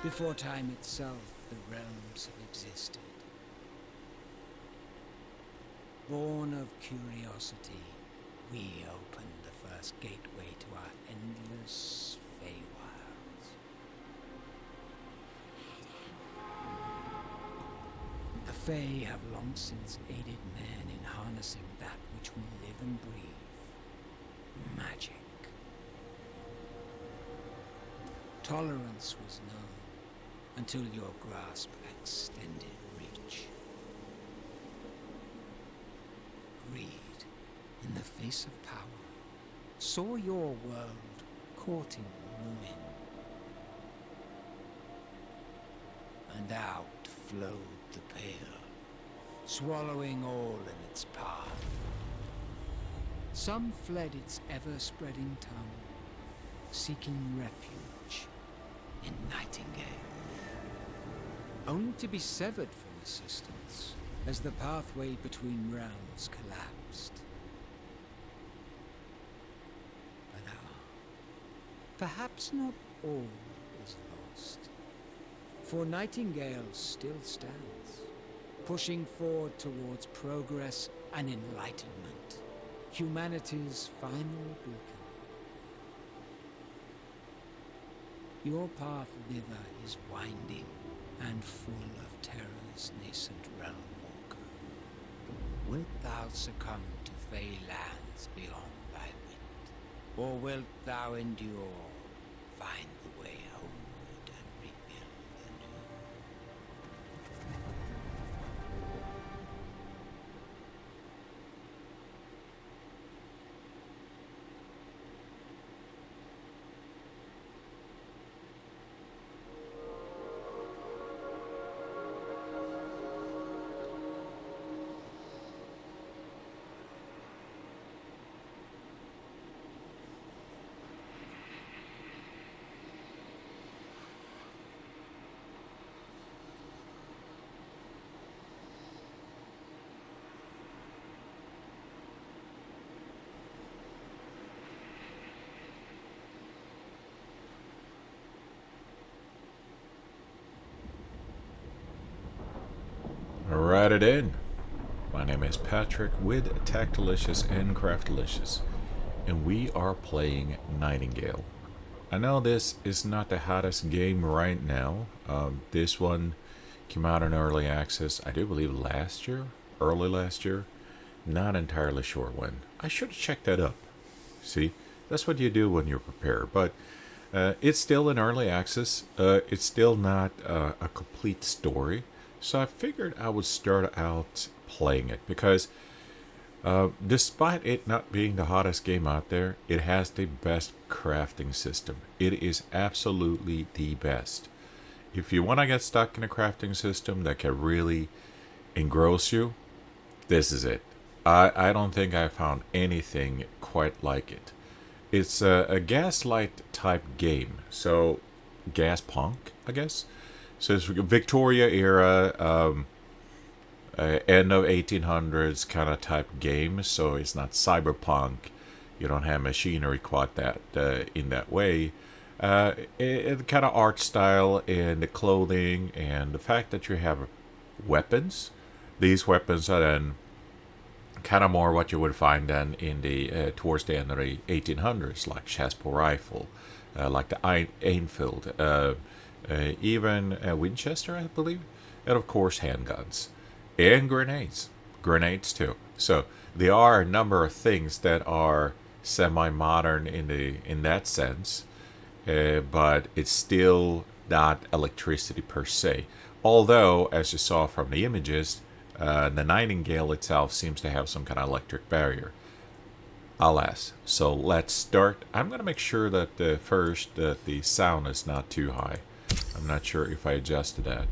Before time itself, the realms have existed. Born of curiosity, we opened the first gateway to our endless Feywilds. The Fey have long since aided man in harnessing that which we live and breathe. Magic. Tolerance was known until your grasp extended reach. Greed, in the face of power, saw your world courting ruin. And out flowed the Pale, swallowing all in its path. Some fled its ever-spreading tongue, seeking refuge in Nightingale, only to be severed from assistance as the pathway between realms collapsed. But perhaps not all is lost, for Nightingale still stands, pushing forward towards progress and enlightenment, humanity's final beacon. Your path thither is winding and full of terror's nascent realm walker. Wilt thou succumb to fey lands beyond thy wit? Or wilt thou endure, find the way homeward and rebuild anew? Right it in. My name is Patrick with Tactilicious and Craftalicious, and we are playing Nightingale. I know this is not the hottest game right now. This one came out in early access, I do believe last year, early last year. Not entirely sure when. I should have checked that up. See, that's what you do when you're prepared. But it's still in early access. It's still not a complete story. So I figured I would start out playing it because despite it not being the hottest game out there, it has the best crafting system. It is absolutely the best. If you want to get stuck in a crafting system that can really engross you, this is it. I don't think I found anything quite like it. It's a gaslight type game, so gas punk, I guess. So it's Victorian Era, end of 1800s kind of type game. So it's not cyberpunk. You don't have machinery quite that in that way. It kind of art style and the clothing and the fact that you have weapons. These weapons are then kind of more what you would find then in the towards the end of the 1800s, like Chassepot rifle, like the Enfield. Even Winchester, I believe, and of course handguns and grenades, too. So there are a number of things that are semi-modern in that sense, but it's still not electricity per se. Although, as you saw from the images, the Nightingale itself seems to have some kind of electric barrier. Alas, so let's start. I'm gonna make sure that the sound is not too high. I'm not sure if I adjusted that.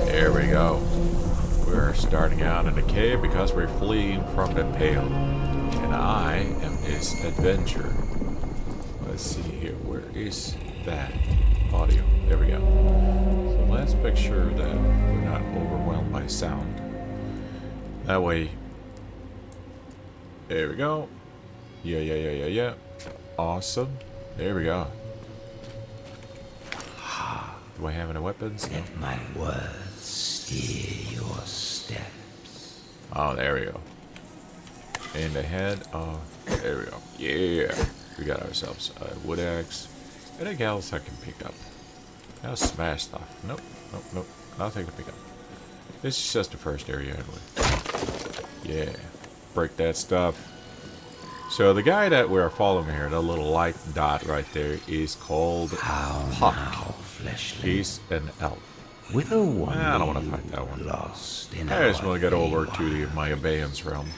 There we go. We're starting out in a cave because we're fleeing from the Pale. And I am this adventure. Let's see here. Where is that audio? There we go. So let's make sure that we're not overwhelmed by sound. That way. There we go. Yeah. Awesome. There we go. Do I have any weapons? No. Let my words steer your steps. Oh, there we go. In the head. Oh, there we go. Yeah. We got ourselves a wood axe. Anything else I can pick up? Now smash stuff. Nope. Nope. Nope. Nothing to pick up. This is just the first area anyway. Yeah. Break that stuff. So the guy that we're following here, the little light dot right there, is called Puck. He's an elf. With a one, I don't want to fight that one. Lost in I just want to get over to my abeyance realm.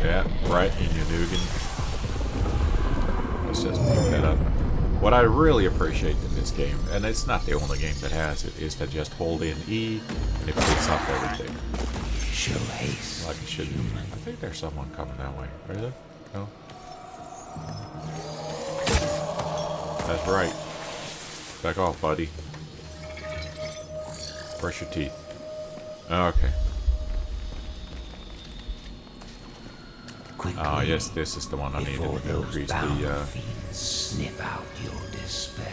Yeah, right in your noggin. Let's just pick that up. What I really appreciate in this game, and it's not the only game that has it, is to just hold in E and it picks up everything. Show haste. Like it should be. I think there's someone coming that way. Are there? No? That's right. Back off, buddy. Brush your teeth. Okay. Quickly, Oh, yes, this is the one I need to increase the, sniff out your despair.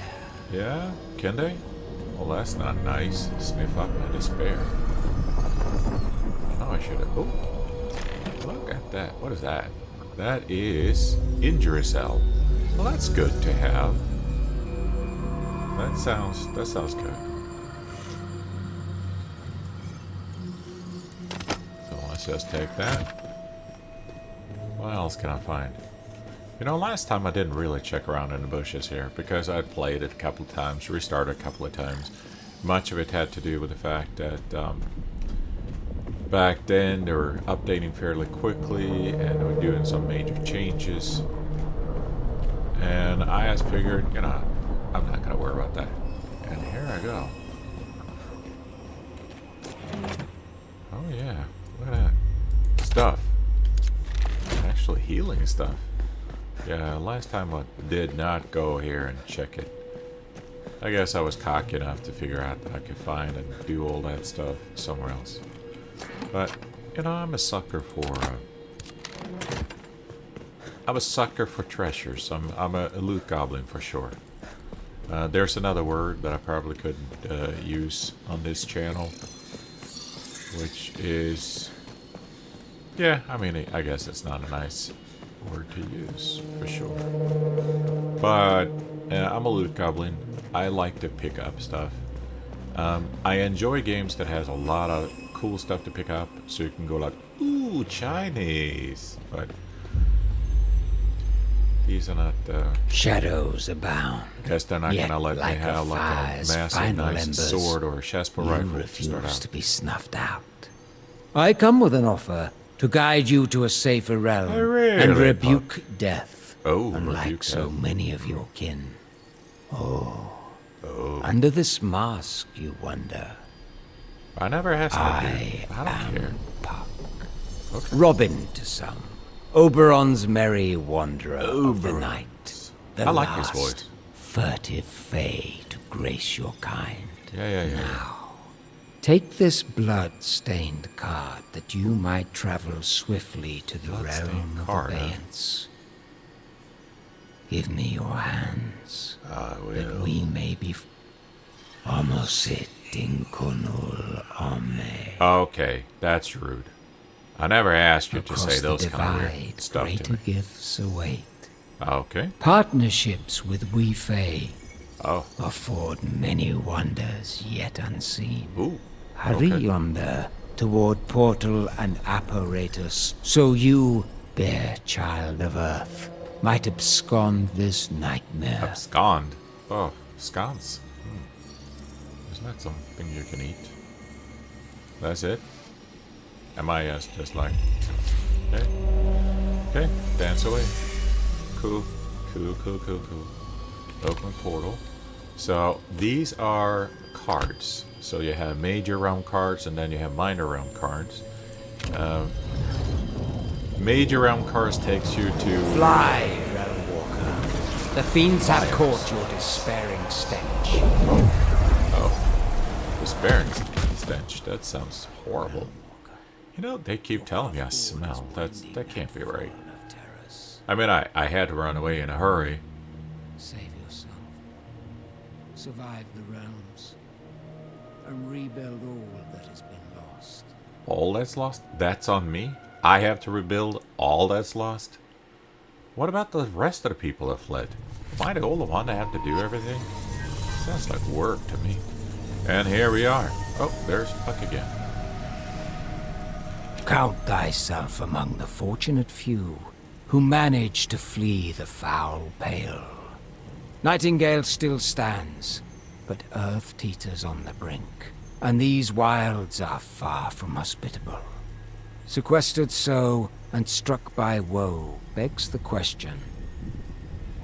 Yeah? Can they? Well, that's not nice. Sniff out my despair. Oh, I should have... Oh! Look at that. What is that? That is... Injury cell. Well, that's good to have. That sounds good. So let's just take that. What else can I find? You know, last time I didn't really check around in the bushes here because I'd played it a couple of times, restarted a couple of times. Much of it had to do with the fact that back then they were updating fairly quickly and they were doing some major changes. And I just figured, you know, I'm not going to worry about that. And here I go. Oh yeah, look at that. Stuff. Actually healing stuff. Yeah, last time I did not go here and check it. I guess I was cocky enough to figure out that I could find and do all that stuff somewhere else. But, you know, I'm a sucker for treasures. I'm a loot goblin for sure. There's another word that I probably couldn't use on this channel, which is... Yeah, I mean, I guess it's not a nice word to use, for sure. But I'm a loot goblin. I like to pick up stuff. I enjoy games that has a lot of cool stuff to pick up, so you can go like, ooh, Chinese. But these are not... Shadows abound. I guess they're not going to let me have like a massive nice sword or a chestplate rifle to start out. To be snuffed out. I come with an offer to guide you to a safer realm and rebuke death, unlike so many of your kin. Under this mask, you wonder. I never asked you. I don't care. Puck. Okay. Robin to some, Oberon's merry wanderer of the night. The I like last his voice. Furtive fay to grace your kind. Yeah. Now, take this blood-stained card that you might travel swiftly to the realm of abeyance. Give me your hands, that we may be Amosit inconul ame. Okay, that's rude. I never asked you to say those kind of weird stuff to me. Greater gifts await. Okay. Partnerships with we Fae Oh. afford many wonders yet unseen. Ooh. Hurry Okay. yonder toward portal and apparatus, so you, bare child of Earth, might abscond this nightmare. Abscond. Oh, scones. Isn't that something you can eat? That's it? Am I just like... Okay, dance away. Cool. Open portal. So, these are cards. So you have major realm cards and then you have minor realm cards. Major realm cards takes you to... Fly, realm walker. The fiends have caught your despairing stench. Oh. Despairing stench. That sounds horrible. You know, they keep telling me I smell. That can't be right. I mean, I had to run away in a hurry. Save yourself. Survive the realms. And rebuild all that has been lost. All that's lost? That's on me? I have to rebuild all that's lost? What about the rest of the people that fled? Am I the only one that have to do everything? Sounds like work to me. And here we are. Oh, there's Puck again. Count thyself among the fortunate few who managed to flee the foul Pale. Nightingale still stands, but earth teeters on the brink, and these wilds are far from hospitable. Sequestered so, and struck by woe, begs the question,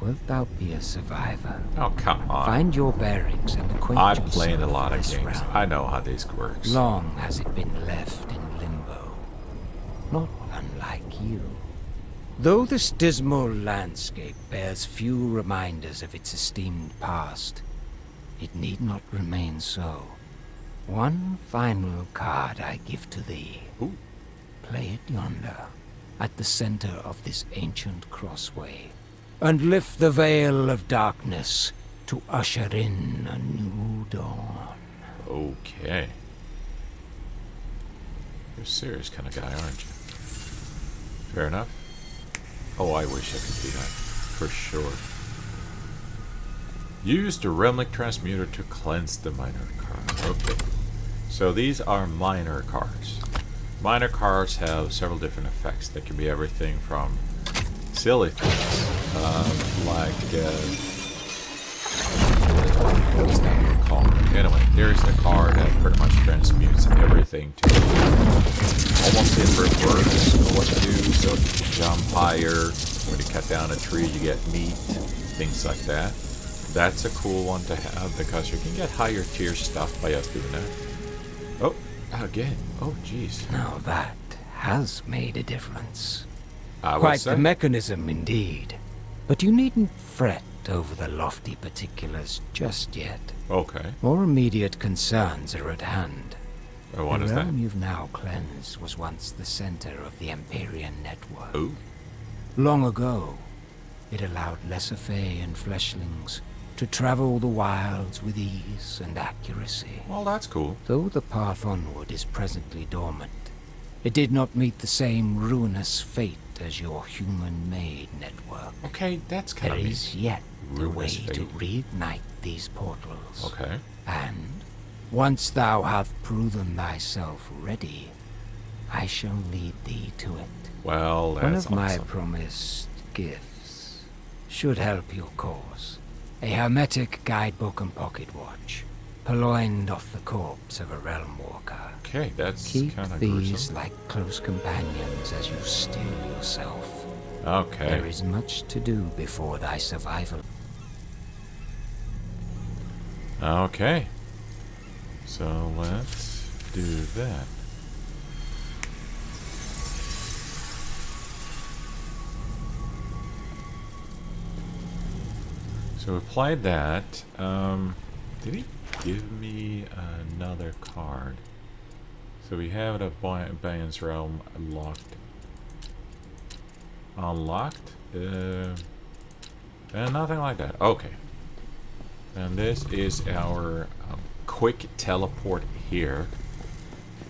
wilt thou be a survivor? Oh, come on. Find your bearings and acquaint I've yourself played a lot of with this games. realm. I know how this works. Long has it been left in limbo, not unlike you. Though this dismal landscape bears few reminders of its esteemed past, it need not remain so. One final card I give to thee. Ooh. Play it yonder, at the center of this ancient crossway, and lift the veil of darkness to usher in a new dawn. Okay. You're a serious kind of guy, aren't you? Fair enough. Oh, I wish I could do that. For sure. Use the Remlic Transmuter to cleanse the minor card. Okay. So these are minor cards. Minor cards have several different effects. They can be everything from silly things, like what is that one called? Anyway, there's the card that pretty much transmutes everything to almost in reverse what to do. So you can jump higher. When you cut down a tree, you get meat, things like that. That's a cool one to have because you can get higher tier stuff by us doing that. Oh, again. Oh, jeez. Now that has made a difference. I would Quite say. the mechanism indeed. But you needn't fret over the lofty particulars just yet. Okay. More immediate concerns are at hand. Oh, what the is that? realm you've now cleansed was once the center of the Empyrean network. Ooh. Long ago, it allowed lesser fae and fleshlings to travel the wilds with ease and accuracy. Well, that's cool. Though the path onward is presently dormant, it did not meet the same ruinous fate as your human-made network. Okay, that's kind There of is yet a way ruinous to fate. reignite these portals. Okay. And once thou hast proven thyself ready, I shall lead thee to it. Well, that's One of my awesome. promised gifts should help your cause. A hermetic guidebook and pocket watch, purloined off the corpse of a realm walker. Okay, that's Keep kind of these gruesome. like close companions as you steel yourself. There Okay. is much to do before thy survival. Okay. So let's do that. So we applied that. Did he give me another card? So we have the Banyan's Realm locked. Unlocked? Nothing like that. Okay. And this is our quick teleport here.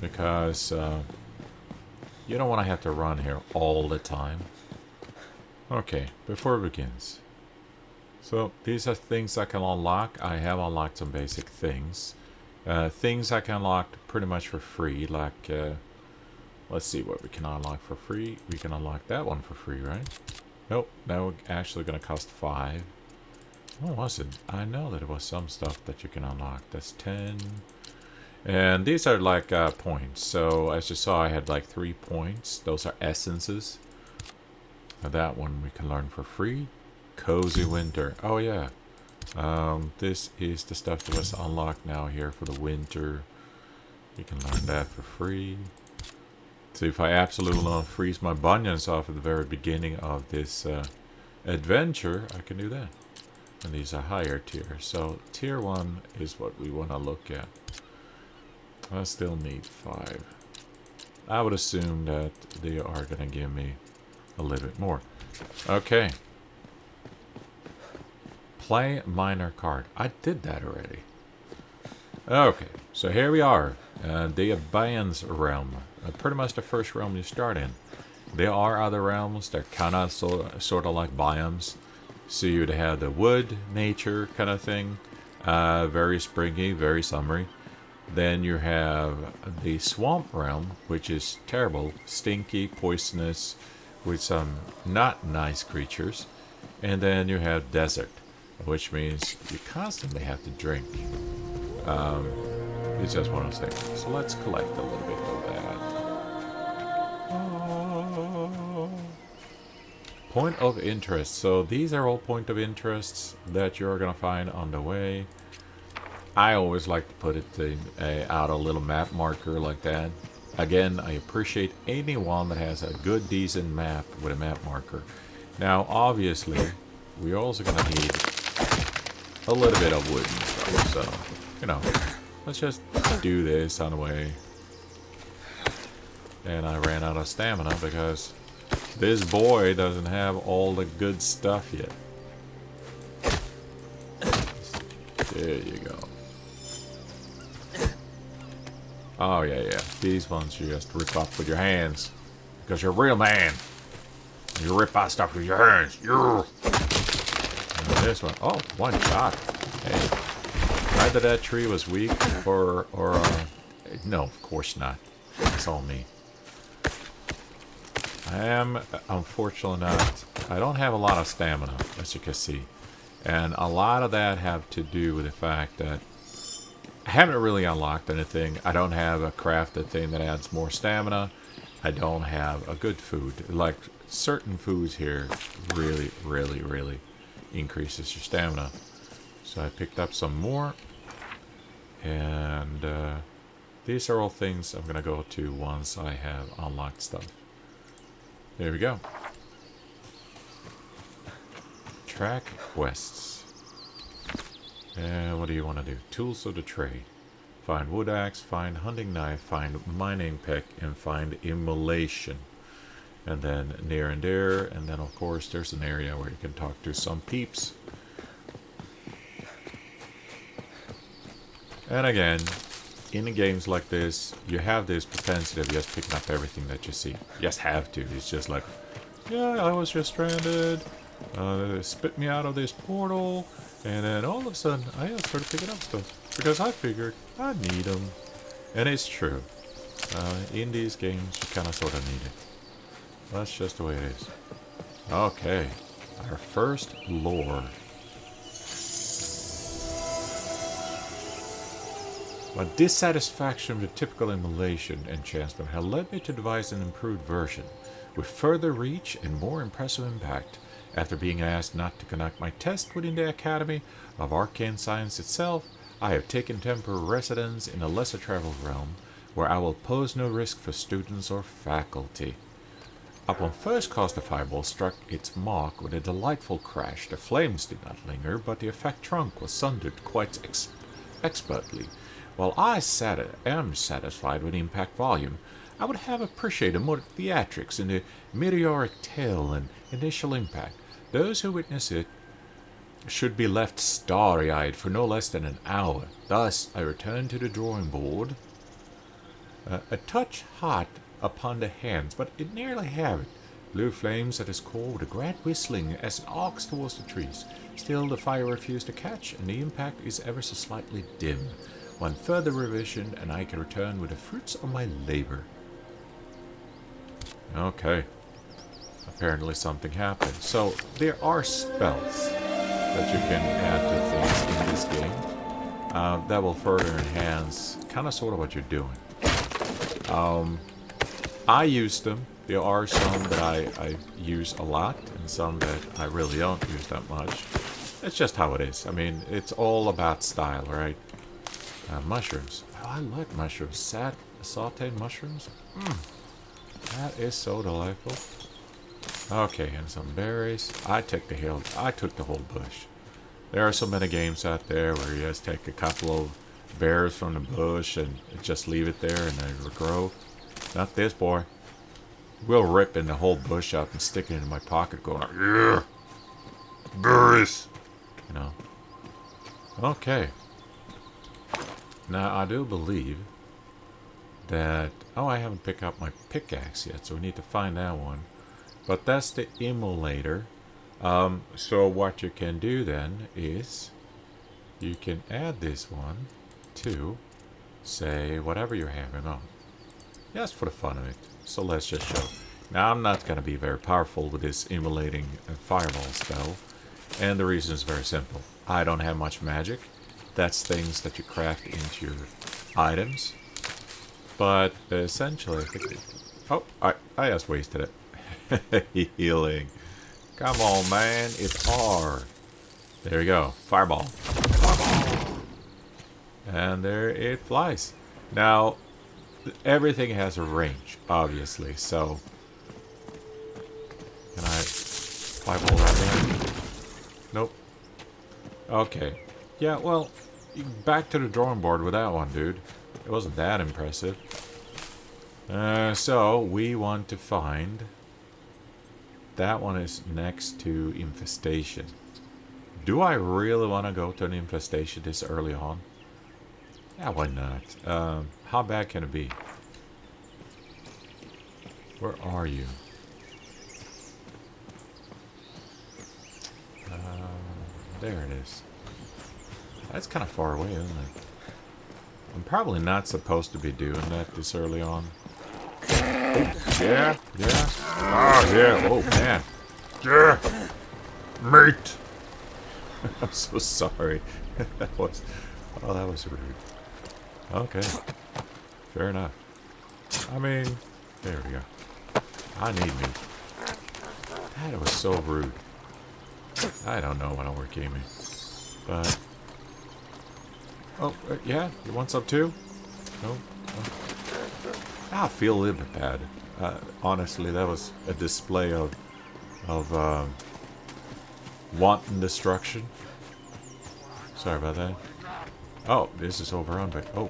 Because you don't want to have to run here all the time. Okay, before it begins. So these are things I can unlock. I have unlocked some basic things. Things I can unlock pretty much for free. Like, let's see what we can unlock for free. We can unlock that one for free, right? Nope, that was actually going to cost 5. What was it? I know that it was some stuff that you can unlock. That's 10. And these are like points. So as you saw, I had like 3 points. Those are essences. Now that one we can learn for free. Cozy Winter. Oh yeah. This is the stuff that was unlocked now here for the winter. You can learn that for free. So if I absolutely want to freeze my bunions off at the very beginning of this adventure, I can do that. And these are higher tier. So tier 1 is what we want to look at. I still need 5. I would assume that they are going to give me a little bit more. Okay. Play minor card. I did that already. Okay, so here we are. The Abeyance realm. Pretty much the first realm you start in. There are other realms. They're kind of sort of like biomes. So you'd have the wood, nature kind of thing. Very springy, very summery. Then you have the swamp realm, which is terrible, stinky, poisonous, with some not nice creatures. And then you have desert, which means you constantly have to drink. It's just one of those things. So let's collect a little bit of that. Point of interest. So these are all point of interests that you're going to find on the way. I always like to put it out a little map marker like that. Again, I appreciate anyone that has a good, decent map with a map marker. Now, obviously, we're also going to need a little bit of wood and stuff. So, you know, let's just do this on the way. And I ran out of stamina because this boy doesn't have all the good stuff yet. There you go. Oh, yeah. These ones you just rip up with your hands. Because you're a real man. You rip out stuff with your hands. And this one. Oh, one shot. Hey. Either that tree was weak or no, of course not. It's all me. I am, unfortunately not. I don't have a lot of stamina, as you can see. And a lot of that have to do with the fact that I haven't really unlocked anything. I don't have a crafted thing that adds more stamina. I don't have a good food. Like, certain foods here really, really, really increases your stamina. So I picked up some more. And these are all things I'm going to go to once I have unlocked stuff. There we go. Track quests. And what do you want to do? Tools of the trade. Find wood axe, find hunting knife, find mining pick, and find immolation. And then near and there, and then of course there's an area where you can talk to some peeps. And again, in games like this, you have this propensity of just picking up everything that you see. You just have to. It's just like, yeah, I was just stranded. They spit me out of this portal. And then all of a sudden, I just started picking up stuff. Because I figured I need them. And it's true. In these games, you kind of sort of need it. That's just the way it is. Okay. Our first lore. My dissatisfaction with typical immolation enchantment had led me to devise an improved version, with further reach and more impressive impact. After being asked not to conduct my test within the Academy of Arcane Science itself, I have taken temporary residence in a lesser traveled realm, where I will pose no risk for students or faculty. Upon first cast, the fireball struck its mark with a delightful crash. The flames did not linger, but the effect trunk was sundered quite expertly. While I am satisfied with the impact volume, I would have appreciated more theatrics in the meteoric tail and initial impact. Those who witness it should be left starry-eyed for no less than an hour. Thus, I returned to the drawing board. A touch hot upon the hands, but it nearly have it. Blue flames at his core with a grand whistling as it arcs towards the trees. Still, the fire refused to catch, and the impact is ever so slightly dim. One further revision, and I can return with the fruits of my labor. Okay. Apparently something happened. So, there are spells that you can add to things in this game that will further enhance kind of sort of what you're doing. I use them. There are some that I use a lot and some that I really don't use that much. It's just how it is. I mean, it's all about style, right? Mushrooms. Oh, I like mushrooms. Sauteed mushrooms. That is so delightful. Okay, and some berries. I took the whole bush. There are so many games out there where you just take a couple of berries from the bush and just leave it there and they will grow. Not this boy. will rip in the whole bush out and stick it in my pocket going, yeah, berries. You know. Okay. Now, I do believe that... Oh, I haven't picked up my pickaxe yet, so we need to find that one. But that's the emulator. So what you can do then is... You can add this one to, say, whatever you're having on. Just for the fun of it. So let's just show. Now, I'm not going to be very powerful with this emulating fireball spell. And the reason is very simple. I don't have much magic. That's things that you craft into your items. But essentially, oh, I just wasted it. Healing. Come on, man. It's hard. There you go. Fireball. And there it flies. Now, everything has a range, obviously. So, can I fireball right there? Nope. Okay. Yeah, well, back to the drawing board with that one, dude. It wasn't that impressive. So, we want to find... That one is next to infestation. Do I really want to go to an infestation this early on? Yeah, why not? How bad can it be? Where are you? There it is. That's kind of far away, isn't it? I'm probably not supposed to be doing that this early on. Oh, yeah, yeah. Oh, yeah. Oh, man. Yeah. Mate. I'm so sorry. that was rude. Okay. Fair enough. I mean, there we go. I need meat. That was so rude. I don't know when I work gaming. But... Oh, yeah? You want some too? No? I feel a little bit bad. Honestly, that was a display of wanton destruction. Sorry about that. Oh, this is overrun, but... Oh.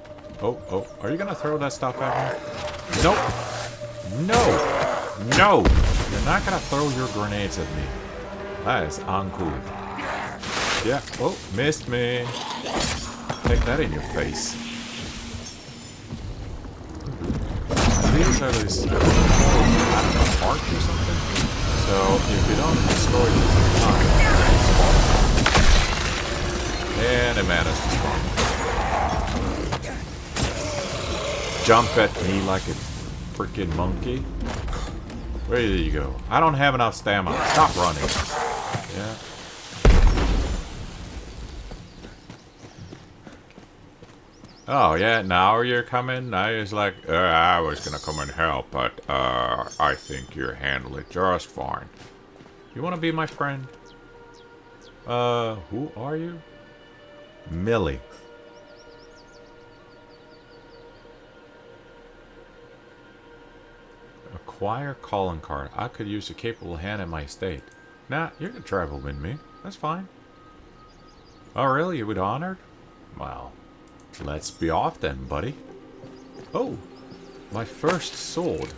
Are you gonna throw that stuff at me? Nope. No! You're not gonna throw your grenades at me. That is uncool. Yeah. Oh, missed me. Take that in your face. These are these, I don't know, arc or something. So if you don't destroy these in time, they spawn. And it managed to spawn. Jump at me like a freaking monkey. Where did you go? I don't have enough stamina. Stop running. Yeah. Oh, yeah, now you're coming? Now you're like, I was gonna come and help, but, I think you handle it just fine. You wanna be my friend? Who are you? Millie. Acquire calling card. I could use a capable hand in my estate. Nah, you're gonna travel with me. That's fine. Oh, really? You would honored? Well... Let's be off then, buddy. Oh, my first sword.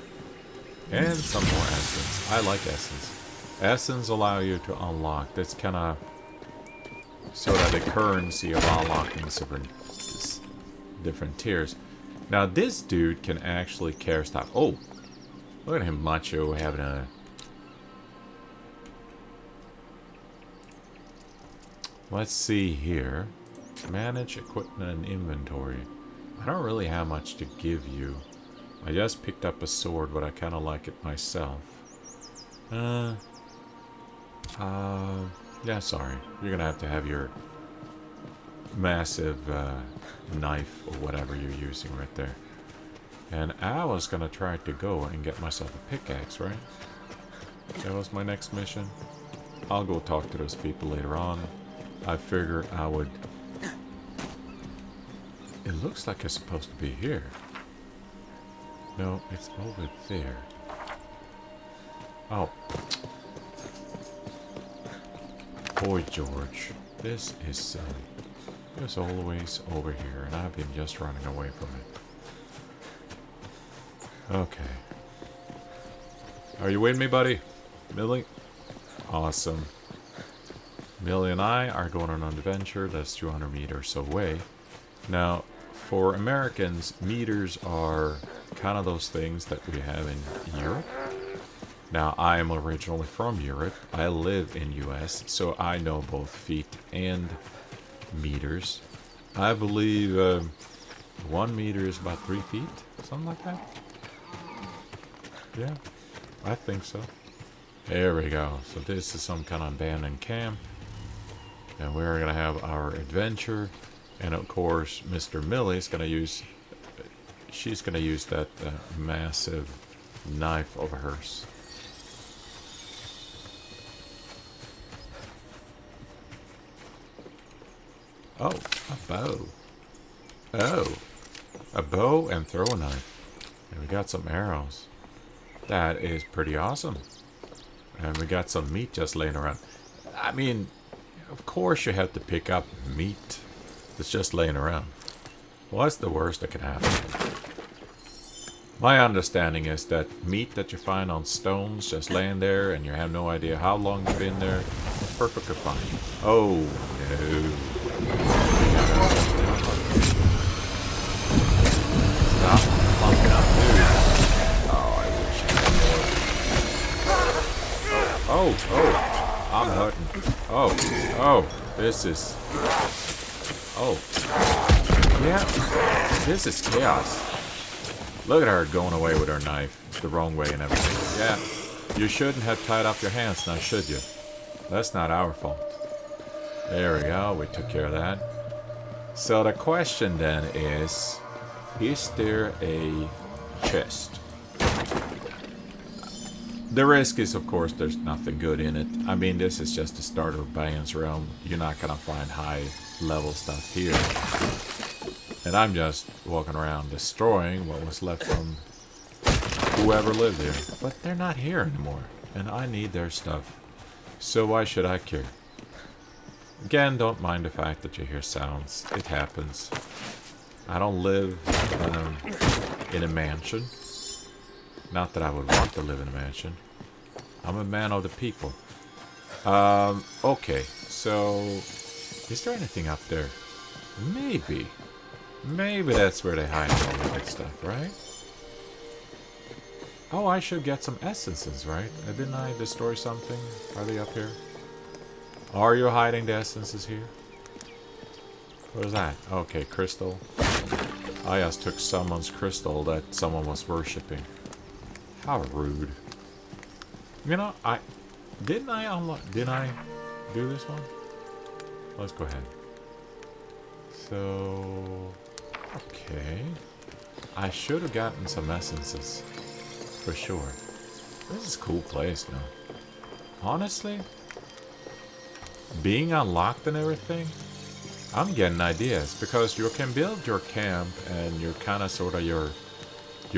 And some more essence. I like essence. Essence allow you to unlock. That's kind of sort of the currency of unlocking different tiers. Now this dude can actually carry stuff. Oh, look at him, macho, having a... Let's see here. Manage equipment and inventory. I don't really have much to give you. I just picked up a sword, but I kind of like it myself. Yeah, sorry. You're gonna have to have your massive knife or whatever you're using right there. And I was gonna try to go and get myself a pickaxe, right? That was my next mission. I'll go talk to those people later on. I figure I would... It looks like it's supposed to be here. No, it's over there. Oh. Boy George, this is silly. It's always over here, and I've been just running away from it. Okay. Are you with me, buddy? Millie? Awesome. Millie and I are going on an adventure that's 200 meters away. Now, for Americans, meters are kind of those things that we have in Europe. Now, I am originally from Europe. I live in US, so I know both feet and meters. I believe 1 meter is about 3 feet, something like that. Yeah, I think so. There we go. So this is some kind of abandoned camp. And we're going to have our adventure. And of course, Mr. Millie's going to use... She's going to use that massive knife of hers. Oh, a bow. Oh, a bow and throwing knife. And we got some arrows. That is pretty awesome. And we got some meat just laying around. I mean, of course you have to pick up meat that's just laying around. What's the worst that can happen? My understanding is that meat that you find on stones just laying there and you have no idea how long you've been there, perfectly fine. Oh, no. Stop plumping up food. Oh, I wish I had more. Oh, I'm hurting. Oh, this is... Oh. Yeah, this is chaos. Look at her going away with her knife the wrong way and everything. Yeah, you shouldn't have tied up your hands now, should you? That's not our fault. There we go, we took care of that. So the question then is there a chest? The risk is, of course, there's nothing good in it. I mean, this is just the start of Bane's Realm. You're not gonna find high-level stuff here. And I'm just walking around destroying what was left from whoever lived here. But they're not here anymore, and I need their stuff. So why should I care? Again, don't mind the fact that you hear sounds. It happens. I don't live in a mansion. Not that I would want to live in a mansion. I'm a man of the people. Okay, so... Is there anything up there? Maybe. Maybe that's where they hide all the good stuff, right? Oh, I should get some essences, right? Didn't I destroy something? Are they up here? Are you hiding the essences here? What is that? Okay, crystal. I just took someone's crystal that someone was worshipping. How rude. You know, didn't I do this one? Let's go ahead. So, okay. I should have gotten some essences. For sure. This is a cool place now. Honestly, being unlocked and everything, I'm getting ideas. Because you can build your camp and your kind of sort of your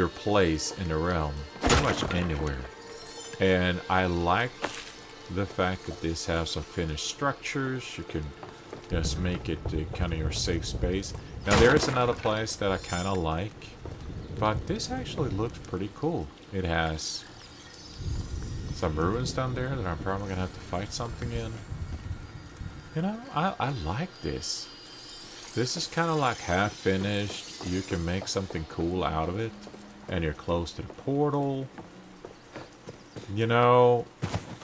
place in the realm pretty much anywhere. And I like the fact that this has some finished structures. You can just make it kind of your safe space. Now there is another place that I kind of like, but this actually looks pretty cool. It has some ruins down there that I'm probably gonna have to fight something in. You know, I like this. This is kind of like half finished. You can make something cool out of it, and you're close to the portal. You know,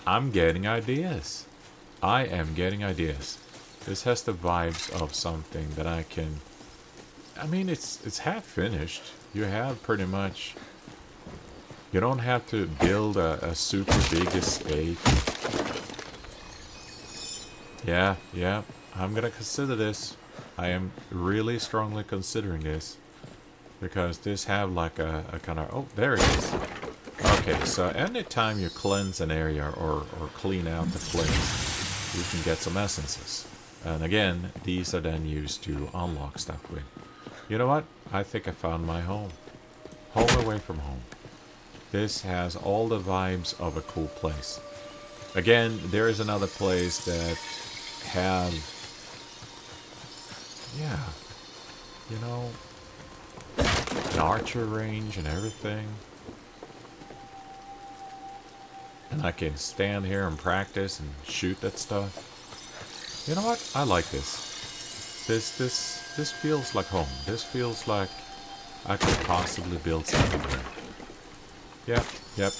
I'm getting ideas. I am getting ideas. This has the vibes of something that I can... I mean, it's half finished. You have pretty much... You don't have to build a super big estate. Yeah, I'm gonna consider this. I am really strongly considering this. Because this have like a kind of... Oh, there it is. Okay, so anytime you cleanse an area or clean out the place, you can get some essences. And again, these are then used to unlock stuff with. You know what? I think I found my home. Home away from home. This has all the vibes of a cool place. Again, there is another place that have... Yeah. You know... an archer range and everything. And I can stand here and practice and shoot that stuff. You know what? I like this. This feels like home. This feels like I could possibly build something here. Yep.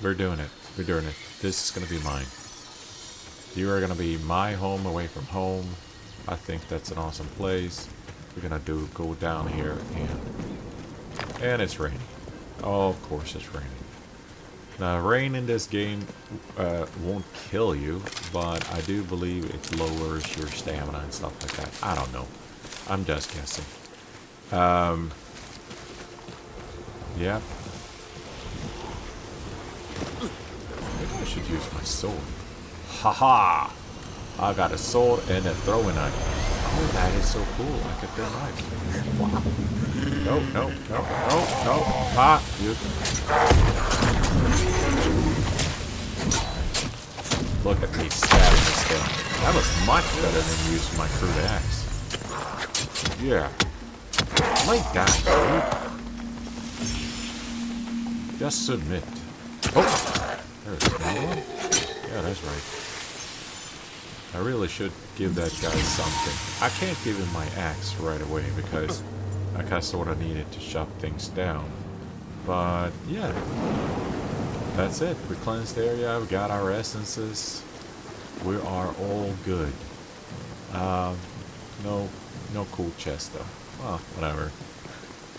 We're doing it. We're doing it. This is gonna be mine. You are gonna be my home away from home. I think that's an awesome place. We're gonna go down here and it's raining. Oh, of course it's raining. Now, rain in this game won't kill you, but I do believe it lowers your stamina and stuff like that. I don't know. I'm just guessing. Yep. Maybe I should use my sword. Haha! I got a sword and a throwing knife. Oh, that is so cool. I could throw knives. Wow. No. Ah, you. Look at me stabbing this thing. That was much better than using my crude axe. Yeah. Like that, dude. Just submit. Oh! There's another one? Yeah, that's right. I really should give that guy something. I can't give him my axe right away because I kind of sort of needed to shut things down. But, yeah. That's it. We cleansed the area. We got our essences. We are all good. No cool chest though. Well, whatever.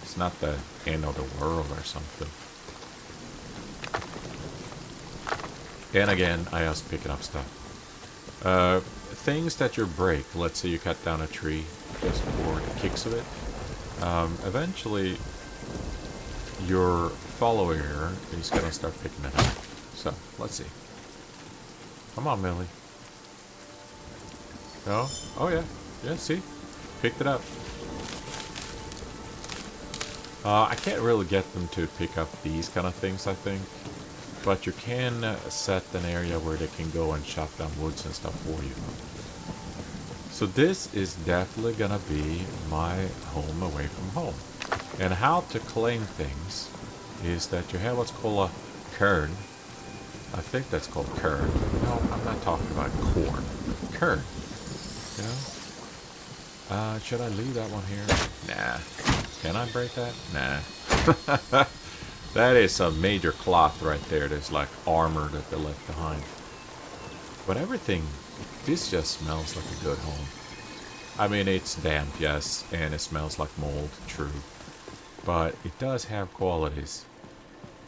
It's not the end of the world or something. And again, I was picking up stuff. Things that you break. Let's say you cut down a tree just for the kicks of it. Eventually, your follower here is going to start picking it up. So, let's see. Come on, Millie. No? Oh, yeah. Yeah, see? Picked it up. I can't really get them to pick up these kind of things, I think. But you can set an area where they can go and chop down woods and stuff for you. So this is definitely gonna be my home away from home. And how to claim things is that you have what's called a kern. I think that's called kern. No, I'm not talking about corn. Kern. You know? Should I leave that one here? Nah. Can I break that? Nah. That is some major cloth right there. There's like armor that they left behind. But everything, this just smells like a good home. I mean, it's damp, yes, and it smells like mold, true. But it does have qualities.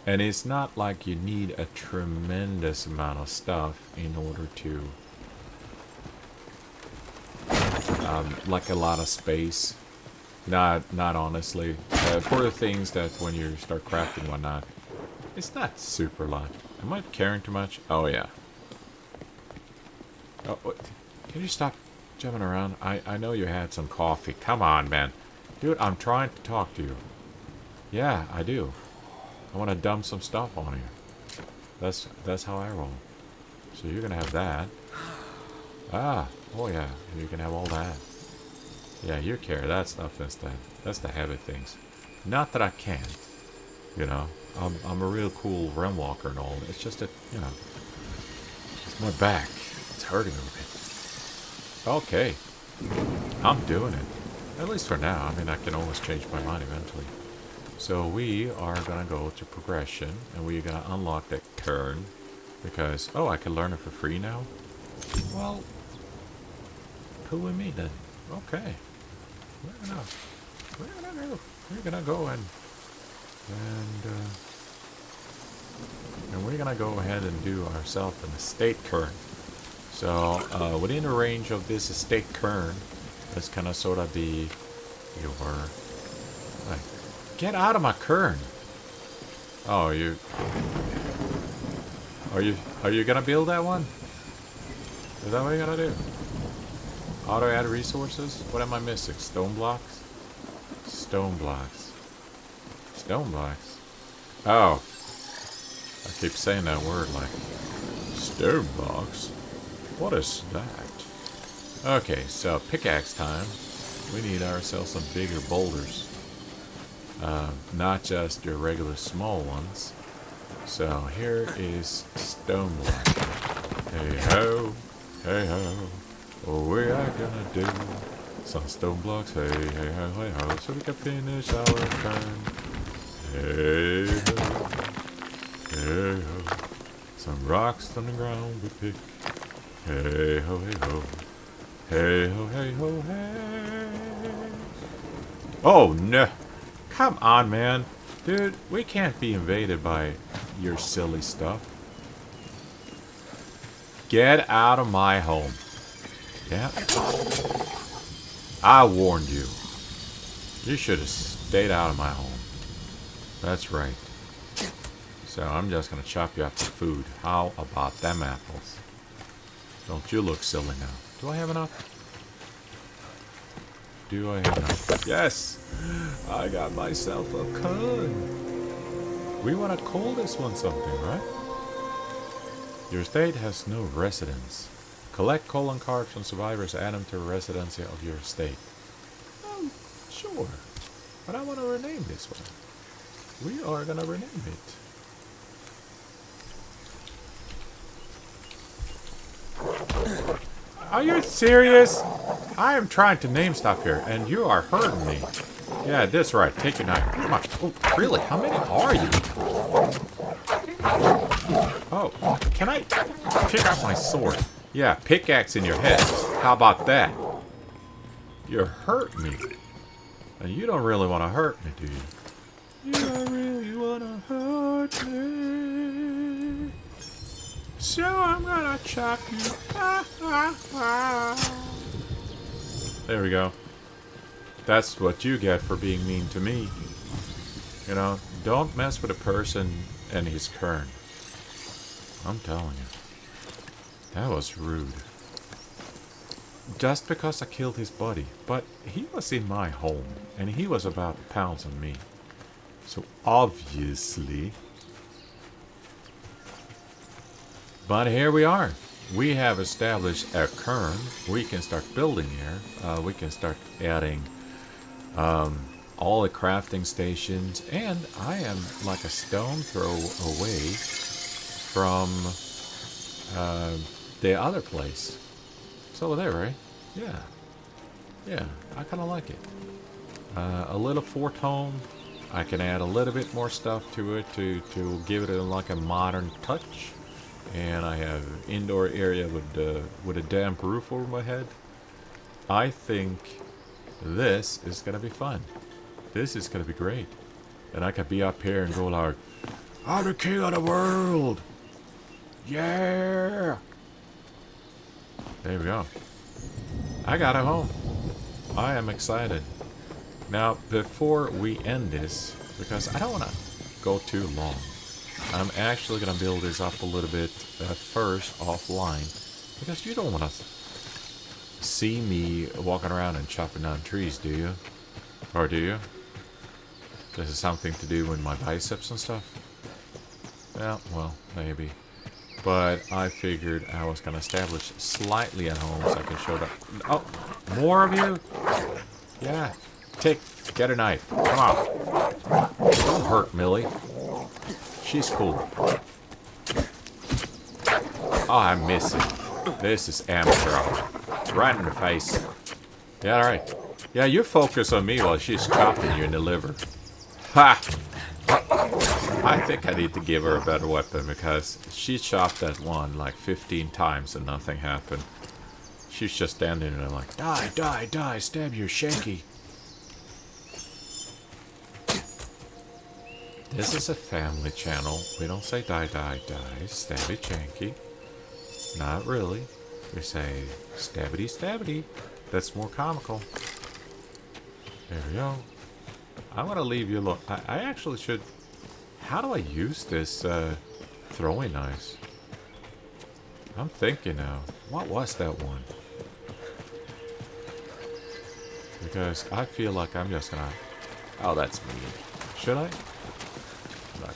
And it's not like you need a tremendous amount of stuff in order to... like a lot of space. Not honestly. For the things that when you start crafting and whatnot, it's not super lot. Am I carrying too much? Oh, yeah. Oh, what? Can you stop jumping around? I know you had some coffee. Come on, man. Dude, I'm trying to talk to you. Yeah, I do. I want to dump some stuff on you. That's how I roll. So you're going to have that. Ah, oh yeah. You can have all that. Yeah, you carry that stuff instead. That's the heavy things. Not that I can't. You know, I'm a real cool realm walker and all. It's just that, you know, my back, it's hurting a bit. Okay. I'm doing it. At least for now. I mean, I can always change my mind eventually. So we are going to go to progression. And we're going to unlock that kern. Because, oh, I can learn it for free now? Well, cool with me then. Okay. We're gonna go and we're gonna go ahead and do ourselves an estate kern. So within the range of this estate kern, that's gonna sort of be your like, get out of my kern. Oh, are you gonna build that one? Is that what you're gonna do? Auto add resources? What am I missing? Stone blocks? Stone blocks. Stone blocks? Oh. I keep saying that word like, stone blocks? What is that? Okay, so pickaxe time. We need ourselves some bigger boulders. Not just your regular small ones. So here is stone block. Hey ho, hey ho. What we are gonna do? Some stone blocks. Hey hey ho, hey ho. So we can finish our turn. Hey ho, hey ho. Some rocks on the ground we pick. Hey ho, hey ho. Hey ho, hey ho, hey. Oh no. Come on, man. Dude, we can't be invaded by your silly stuff. Get out of my home. Yeah. I warned you. You should have stayed out of my home. That's right. So I'm just gonna chop you up for food. How about them apples? Don't you look silly now. Do I have enough? Do I have enough? Yes! I got myself a con. We want to call this one something, right? Your estate has no residence. Collect calling cards from survivors, add them to the residency of your estate. Oh, sure. But I want to rename this one. We are going to rename it. Are you serious? I am trying to name stuff here, and you are hurting me. Yeah, that's right. Take your knife. Come on. Oh, really? How many are you? Oh, can I pick up my sword? Yeah, pickaxe in your head. How about that? You hurt me. And you don't really want to hurt me, do you? You don't really want to hurt me. So I'm gonna chop you. There we go. That's what you get for being mean to me. You know, don't mess with a person and his kern. I'm telling you. That was rude. Just because I killed his buddy. But he was in my home. And he was about to pounce on me. So obviously... But here we are. We have established a kern. We can start building here. We can start adding all the crafting stations. And I am like a stone throw away from the other place. It's over there, right? Yeah. Yeah, I kind of like it. A little fort home. I can add a little bit more stuff to it to give it like a modern touch. And I have indoor area with a damp roof over my head. I think this is gonna be fun. This is gonna be great. And I could be up here and go like, I'm the king of the world! Yeah! There we go. I got a home. I am excited. Now, before we end this, because I don't want to go too long, I'm actually going to build this up a little bit first offline, because you don't want to see me walking around and chopping down trees, do you? Or do you? This is something to do with my biceps and stuff? Yeah, well, maybe. But I figured I was going to establish slightly at home so I can show that. Oh, more of you? Yeah. Get a knife. Come on. Don't hurt Millie. She's cool. Oh, I'm missing. This is amateur. Right in the face. Yeah, alright. Yeah, you focus on me while she's chopping you in the liver. Ha! I think I need to give her a better weapon because she chopped that one like 15 times and nothing happened. She's just standing there like, die, die, die, stab your shanky. This is a family channel. We don't say die, die, die, stabby, shanky. Not really. We say stabbity, stabbity. That's more comical. There we go. I'm going to leave you alone. I actually should... How do I use this throwing knives? I'm thinking now. What was that one? Because I feel like I'm just gonna... Oh, that's me. Should I? Like,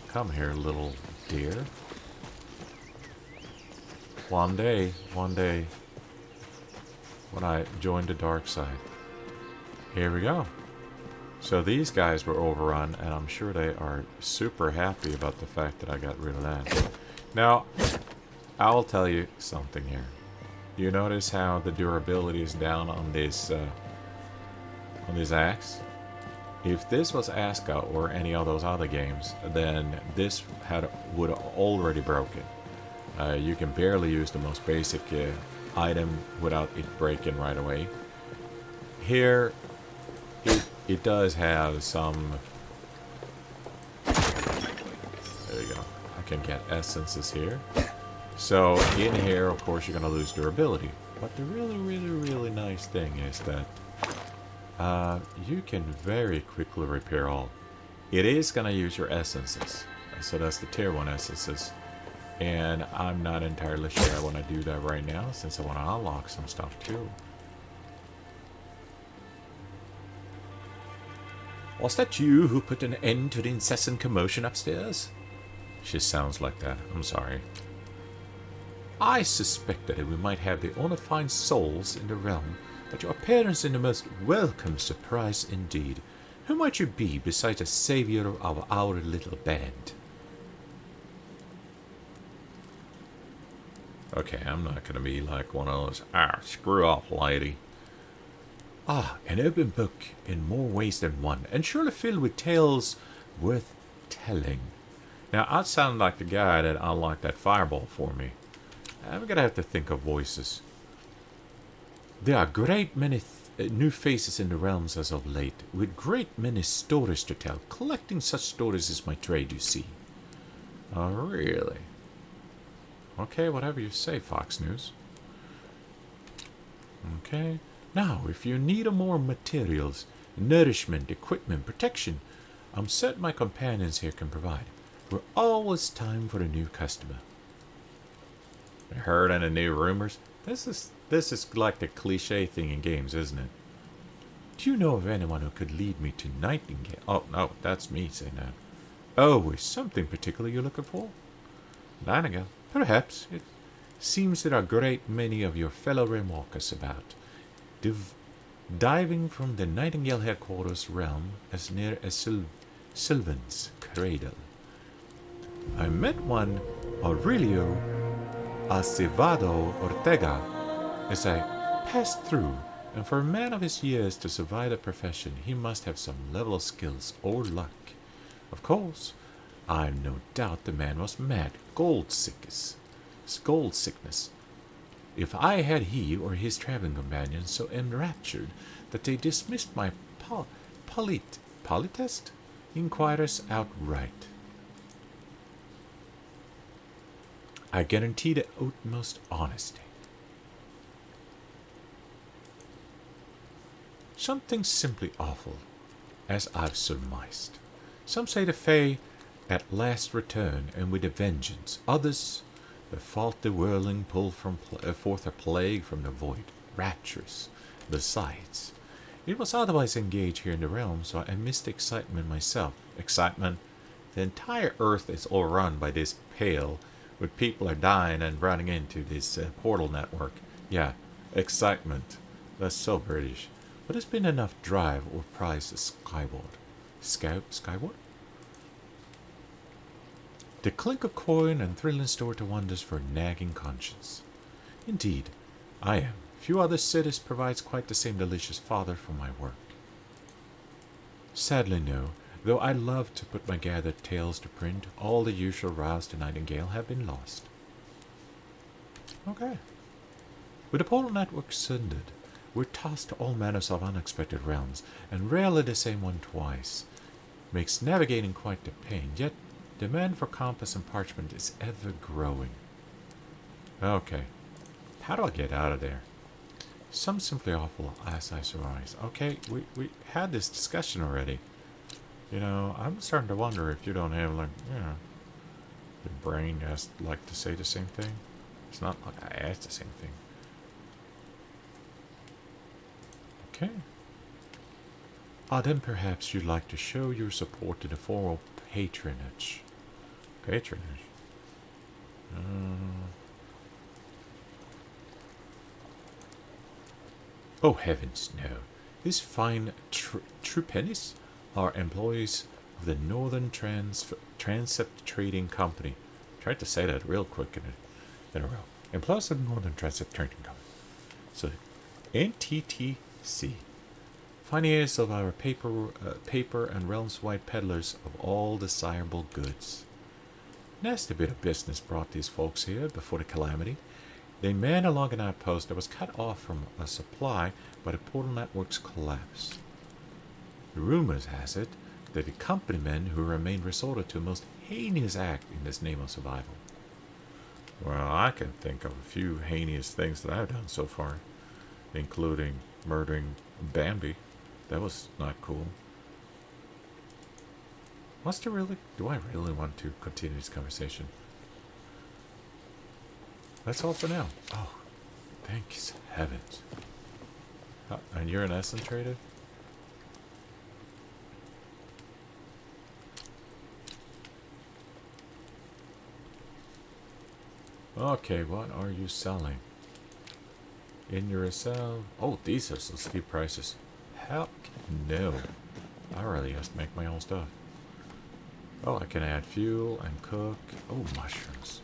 come here, little dear. One day, when I join the dark side. Here we go. So these guys were overrun, and I'm sure they are super happy about the fact that I got rid of that. Now, I'll tell you something here. You notice how the durability is down on this axe? If this was Aska or any of those other games, then this would already broken. You can barely use the most basic item without it breaking right away. Here, it does have some. There you go. I can get essences here. So in here, of course, you're going to lose durability. But the really, really, really nice thing is that you can very quickly repair all. It is going to use your essences. So that's the tier 1 essences. And I'm not entirely sure I want to do that right now, since I want to unlock some stuff too. Was that you who put an end to the incessant commotion upstairs? She sounds like that. I'm sorry. I suspected that we might have the only fine souls in the realm, but your appearance is a most welcome surprise indeed. Who might you be besides a savior of our little band? Okay, I'm not going to be like one of those, screw off, lady. An open book in more ways than one, and surely filled with tales worth telling. Now, I sound like the guy that unlocked that fireball for me. I'm going to have to think of voices. There are great many new faces in the realms as of late, with great many stories to tell. Collecting such stories is my trade, you see. Oh, really? Okay, whatever you say, Fox News. Okay. Now, if you need more materials, nourishment, equipment, protection, I'm certain my companions here can provide. We're always time for a new customer. Heard any new rumors? This is like the cliche thing in games, isn't it? Do you know of anyone who could lead me to Nightingale? Oh, no, that's me saying that. Oh, is something particular you're looking for? Nightingale? Perhaps. It seems there are a great many of your fellow realm walkers about, diving from the Nightingale headquarters realm as near as Sylvan's cradle. I met one, Aurelio Acevado Ortega, as I passed through, and for a man of his years to survive the profession, he must have some level of skills or luck. Of course, I've no doubt the man was mad, gold sickness. If I had he or his traveling companions so enraptured that they dismissed my politest inquirers outright. I guarantee the utmost honesty. Something simply awful, as I've surmised. Some say the Fae at last return, and with a vengeance. Others, the fault the whirling pull forth a plague from the void, rapturous. Besides, it was otherwise engaged here in the realm, so I missed the excitement myself. Excitement? The entire earth is overrun by this pale, where people are dying and running into this portal network. Yeah, excitement. That's so British. But it's been enough drive or prize skyward. Skyward? The clink of coin and thrilling story to wonders for a nagging conscience. Indeed, I am. Few other cities provides quite the same delicious fodder for my work. Sadly, no. Though I love to put my gathered tales to print, all the usual routes to Nightingale have been lost. Okay. With the portal network sundered, we're tossed to all manners of unexpected realms, and rarely the same one twice. Makes navigating quite the pain, yet demand for compass and parchment is ever growing. Okay. How do I get out of there? Some simply awful as I surmise. Okay, we had this discussion already. You know, I'm starting to wonder if you don't have, like, you know, your brain has, like, to say the same thing. It's not like I asked the same thing. Okay. Then perhaps you'd like to show your support to the form of patronage. Patronage? Oh, heavens, no. This fine true pennies? are employees of the Northern Transept Trading Company. Tried to say that real quick in a row. Employees of the Northern Transept Trading Company. So, NTTC. Financiers of our paper and realms-wide peddlers of all desirable goods. Nasty bit of business brought these folks here before the calamity. They manned along an outpost that was cut off from a supply by the portal network's collapse. The rumors has it that the company men who remained resorted to a most heinous act in this name of survival. Well, I can think of a few heinous things that I've done so far, including murdering Bambi. That was not cool. Do I really want to continue this conversation? That's all for now. Oh, thanks heavens. Oh, and you're an essence trader? Okay, what are you selling? In yourself? Oh, these are some steep prices. Hell no. I really just make my own stuff. Oh, I can add fuel and cook. Oh, mushrooms.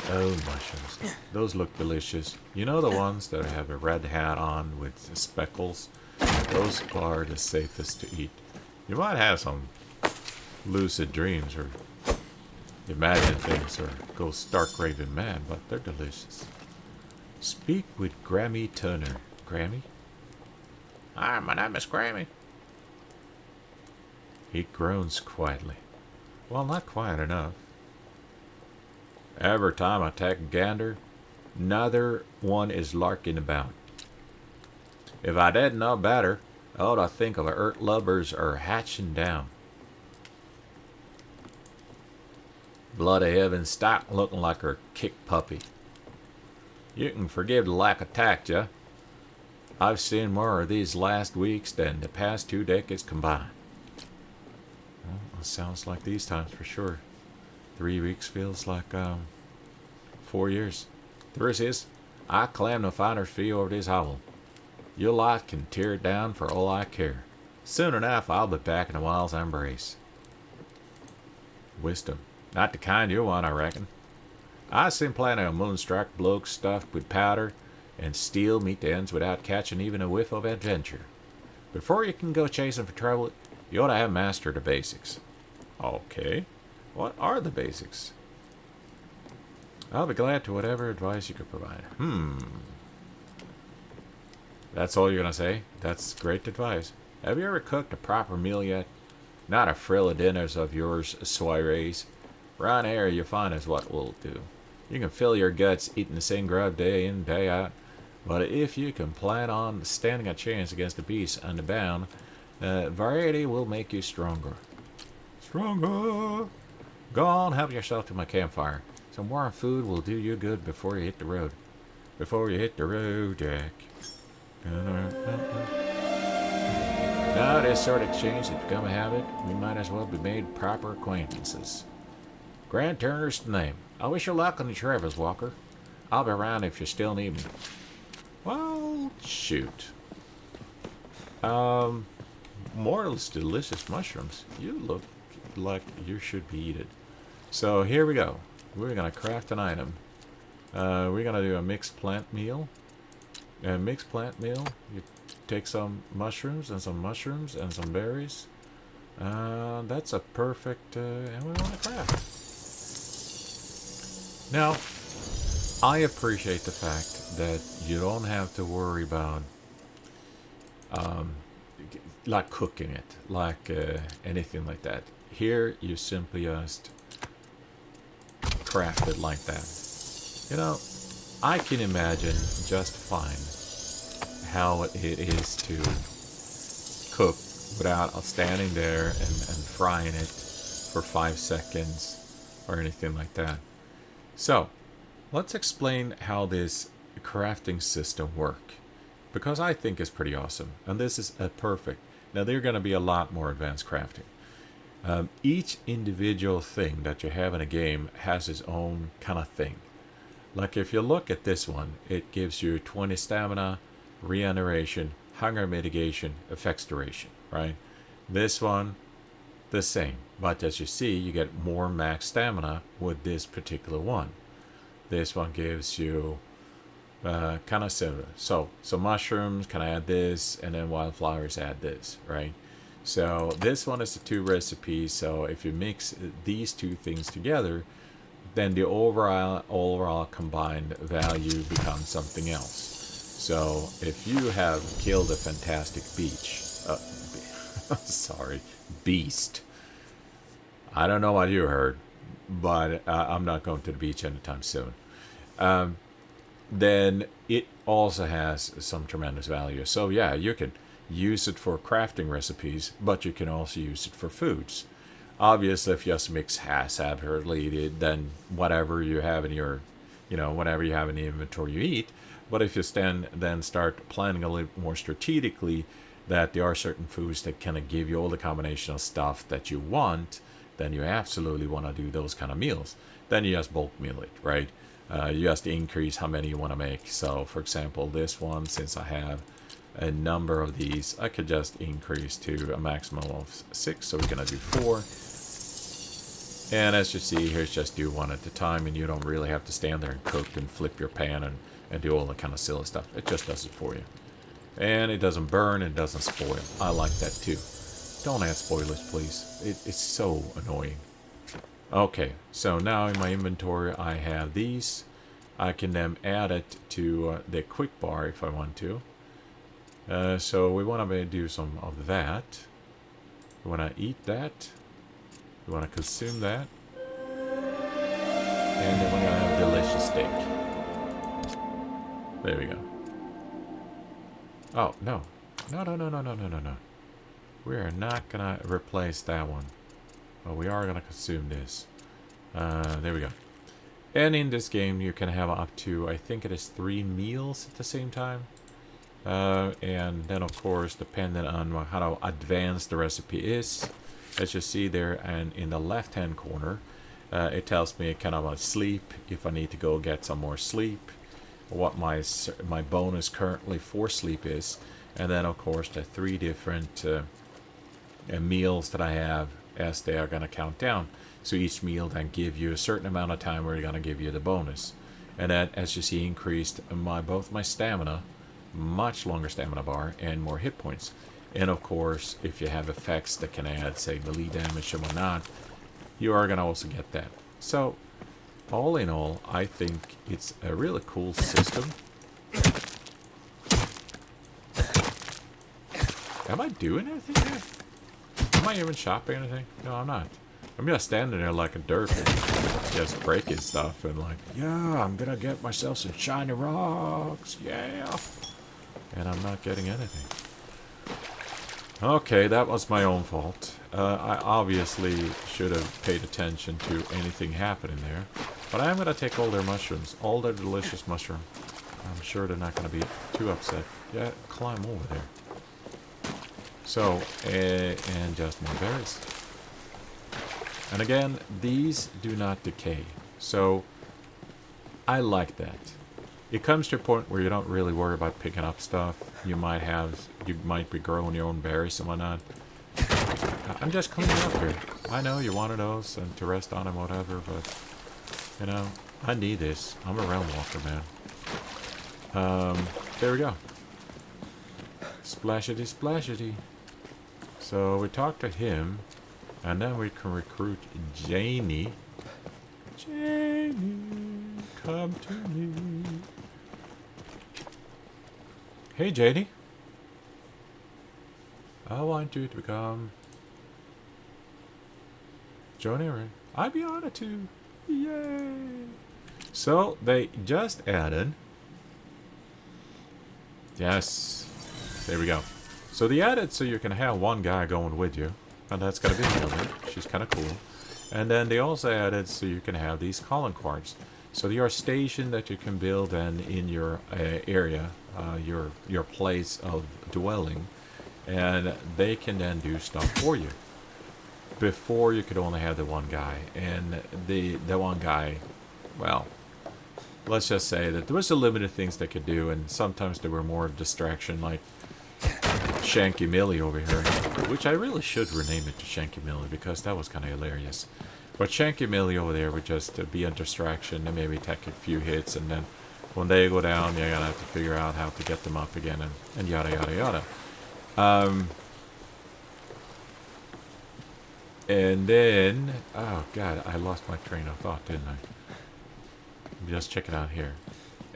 Oh, mushrooms. Those look delicious. You know the ones that have a red hat on with speckles? Those are the safest to eat. You might have some lucid dreams or imagine things or go stark raving mad, but they're delicious. Speak with Grammy Turner. Grammy? Hi, my name is Grammy. He groans quietly. Well, not quiet enough. Every time I take a gander, another one is larking about. If I didn't know better, I ought to think of earth lubbers are hatching down. Bloody heaven, stop looking like her kicked puppy. You can forgive the lack of tact, yeah? I've seen more of these last weeks than the past 2 decades combined. Well, it sounds like these times for sure. 3 weeks feels like 4 years. The truth is, I claim no finder's fee over this hovel. Your lot can tear it down for all I care. Soon enough, I'll be back in a wild's embrace. Wisdom. Not the kind you want, I reckon. I've seen plenty of moonstruck blokes stuffed with powder and steel meet the ends without catching even a whiff of adventure. Before you can go chasing for trouble, you ought to have mastered the basics. Okay. What are the basics? I'll be glad to whatever advice you could provide. That's all you're gonna say? That's great advice. Have you ever cooked a proper meal yet? Not a frill of dinners of yours soirees. Round here you find is what we'll do. You can fill your guts eating the same grub day in, day out, but if you can plan on standing a chance against the beast and the bound, variety will make you stronger. Stronger! Go on, help yourself to my campfire. Some warm food will do you good before you hit the road. Before you hit the road, Jack. Now this sort of exchange has become a habit. We might as well be made proper acquaintances. Grant Turner's the name. I wish you luck on the travels, Walker. I'll be around if you still need me. Well, shoot. More delicious mushrooms. You look like you should be eaten. So here we go. We're gonna craft an item. We're gonna do a mixed plant meal. A mixed plant meal. You take some mushrooms and some berries. That's a perfect. And we want to craft. Now, I appreciate the fact that you don't have to worry about like cooking it, like anything like that. Here, you simply just craft it like that. You know, I can imagine just fine how it is to cook without standing there and frying it for 5 seconds or anything like that. So, let's explain how this crafting system works, because I think it's pretty awesome, and this is perfect. Now, there are going to be a lot more advanced crafting. Each individual thing that you have in a game has its own kind of thing. Like if you look at this one, it gives you 20 stamina, regeneration, hunger mitigation, effects duration, right? This one the same. But as you see, you get more max stamina with this particular one. This one gives you kind of similar. So mushrooms can add this, and then wildflowers add this, right? So this one is the 2 recipes. So if you mix these 2 things together, then the overall combined value becomes something else. So if you have killed a fantastic beast. I don't know what you heard, but I'm not going to the beach anytime soon. Then it also has some tremendous value. So yeah, you can use it for crafting recipes, but you can also use it for foods. Obviously, if you just mix haphazardly, then whatever you have in your, whatever you have in the inventory you eat. But if you then start planning a little more strategically, that there are certain foods that kind of give you all the combination of stuff that you want, then you absolutely want to do those kind of meals. Then you just bulk meal it, right? You just increase how many you want to make. So, for example, this one, since I have a number of these, I could just increase to a maximum of 6. So we're going to do 4. And as you see, here's just do 1 at a time, and you don't really have to stand there and cook and flip your pan and do all the kind of silly stuff. It just does it for you. And it doesn't burn, it doesn't spoil. I like that too. Don't add spoilers, please. It's so annoying. Okay, so now in my inventory I have these. I can then add it to the quick bar if I want to. So we want to do some of that. We want to eat that. We want to consume that. And then we're going to have delicious steak. There we go. Oh, no. No. We are not going to replace that one. But we are going to consume this. There we go. And in this game, you can have up to, I think it is 3 meals at the same time. And then, of course, depending on how advanced the recipe is, as you see there, and in the left-hand corner, it tells me kind of a sleep, if I need to go get some more sleep, what my bonus currently for sleep is, and then, of course, the 3 different meals that I have as they are going to count down. So each meal then give you a certain amount of time where you're going to give you the bonus. And that, as you see, increased both my stamina, much longer stamina bar, and more hit points. And of course, if you have effects that can add, say, melee damage and whatnot, you are going to also get that. So, all in all, I think it's a really cool system. Am I doing anything here? Am I even shopping anything? No, I'm not. I'm just standing there like a derp and just breaking stuff and like, yeah, I'm gonna get myself some shiny rocks, yeah. And I'm not getting anything. Okay, that was my own fault. I obviously should have paid attention to anything happening there. But I am gonna take all their mushrooms, all their delicious mushroom. I'm sure they're not gonna be too upset. Yeah, climb over there. So, and just more berries. And again, these do not decay. So, I like that. It comes to a point where you don't really worry about picking up stuff. You might be growing your own berries and whatnot. I'm just cleaning up here. I know you're one of those and to rest on and whatever, but, you know, I need this. I'm a realm walker, man. There we go. Splashity, splashity. So we talk to him, and then we can recruit Janie. Janie, come to me. Hey, Janie. I want you to become Johnny Ray. I'd be honored to. Yay! So they just added. Yes. There we go. So they added so you can have one guy going with you. And that's going to be Millie. She's kind of cool. And then they also added so you can have these calling cards. So they are stationed that you can build in your area, your place of dwelling. And they can then do stuff for you. Before you could only have the one guy. And the one guy, well, let's just say that there was a limited things they could do. And sometimes they were more distraction, like Shanky Millie over here, which I really should rename it to Shanky Millie because that was kind of hilarious. But Shanky Millie over there would just be a distraction and maybe take a few hits, and then when they go down, you're gonna have to figure out how to get them up again, and yada yada yada. And then, oh god, I lost my train of thought, didn't I? Just check it out here.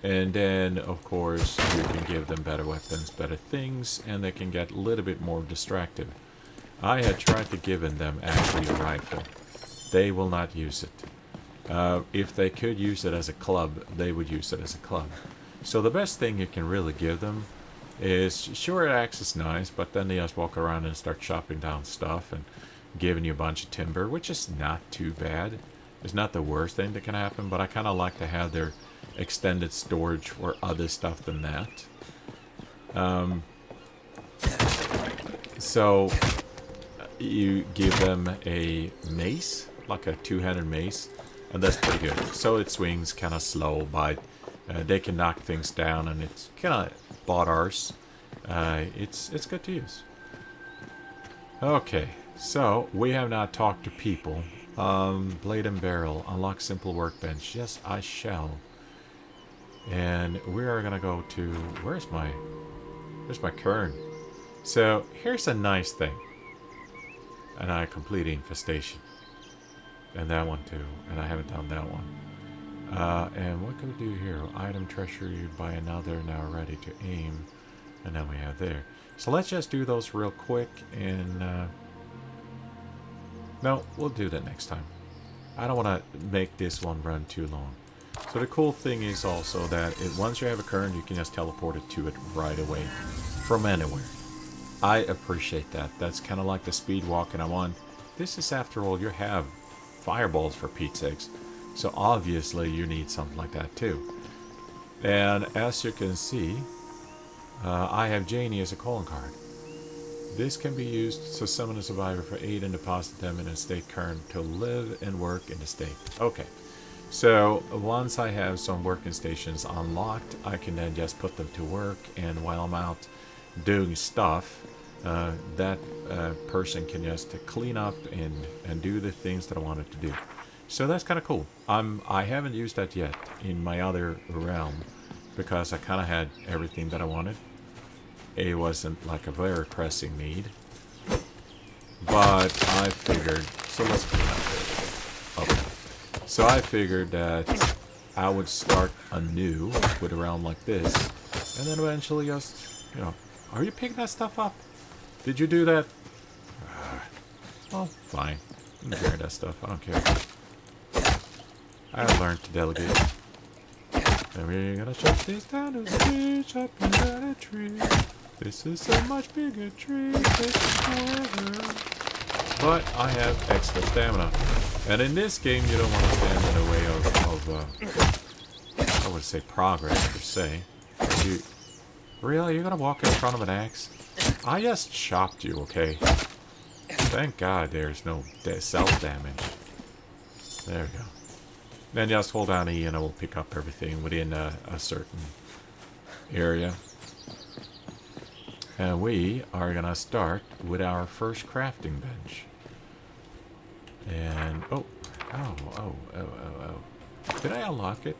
And then, of course, you can give them better weapons, better things, and they can get a little bit more distracted. I had tried to give them actually a rifle. They will not use it. If they could use it as a club, they would use it as a club. So the best thing you can really give them is, sure, axe is nice, but then they just walk around and start chopping down stuff and giving you a bunch of timber, which is not too bad. It's not the worst thing that can happen, but I kind of like to have their extended storage for other stuff than that. So you give them a mace, like a two-handed mace, and that's pretty good. So it swings kind of slow, but they can knock things down, and it's kind of bought ours. It's good to use. Okay, so we have now talked to people. Blade and barrel, unlock simple workbench. Yes, I shall. And we are gonna go to, where's my kern? So here's a nice thing. And I complete infestation. And that one too. And I haven't done that one. And what can we do here? Item treasure, you buy another, now ready to aim. And then we have there. So let's just do those real quick, and no, we'll do that next time. I don't want to make this one run too long. So the cool thing is also that once you have a current, you can just teleport it to it right away from anywhere. I appreciate that. That's kind of like the speed walking I want. This is, after all, you have fireballs for Pete's sakes. So obviously you need something like that too. And as you can see, I have Janie as a calling card. This can be used to summon a survivor for 8 and deposit them in a state current to live and work in the state. Okay, so once I have some working stations unlocked, I can then just put them to work, and while I'm out doing stuff, that person can just clean up and do the things that I wanted to do. So that's kind of cool. I haven't used that yet in my other realm because I kind of had everything that I wanted. It wasn't like a very pressing need, but I figured, so let's clean up there. Okay. So I figured that I would start anew with a realm like this, and then eventually just, you know, are you picking that stuff up? Did you do that? Well, fine. You can carry that stuff. I don't care. I learned to delegate. And we're gonna chop this down to a tree, chopping down a tree. This is a much bigger tree, forever. But I have extra stamina. And in this game, you don't want to stand in the way of I would say progress, per se. Really? You're gonna walk in front of an axe? I just chopped you, okay? Thank God there's no self-damage. There we go. Then just hold down E and it will pick up everything within a certain area. And we are gonna start with our first crafting bench. And oh. Did I unlock it?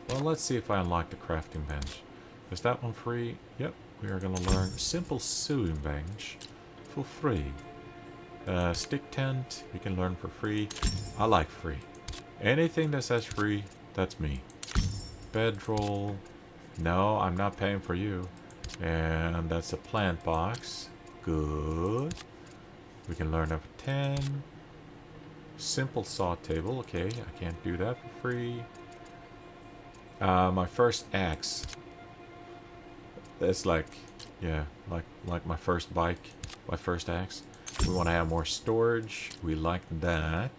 Well, let's see if I unlock the crafting bench. Is that one free? Yep. We are gonna learn simple sewing bench for free. Stick tent, we can learn for free. I like free. Anything that says free, that's me. Bedroll. No, I'm not paying for you. And that's a plant box. Good. We can learn over 10. Simple saw table. Okay, I can't do that for free. My first axe. That's like, yeah, like my first bike, my first axe. We want to have more storage. We like that.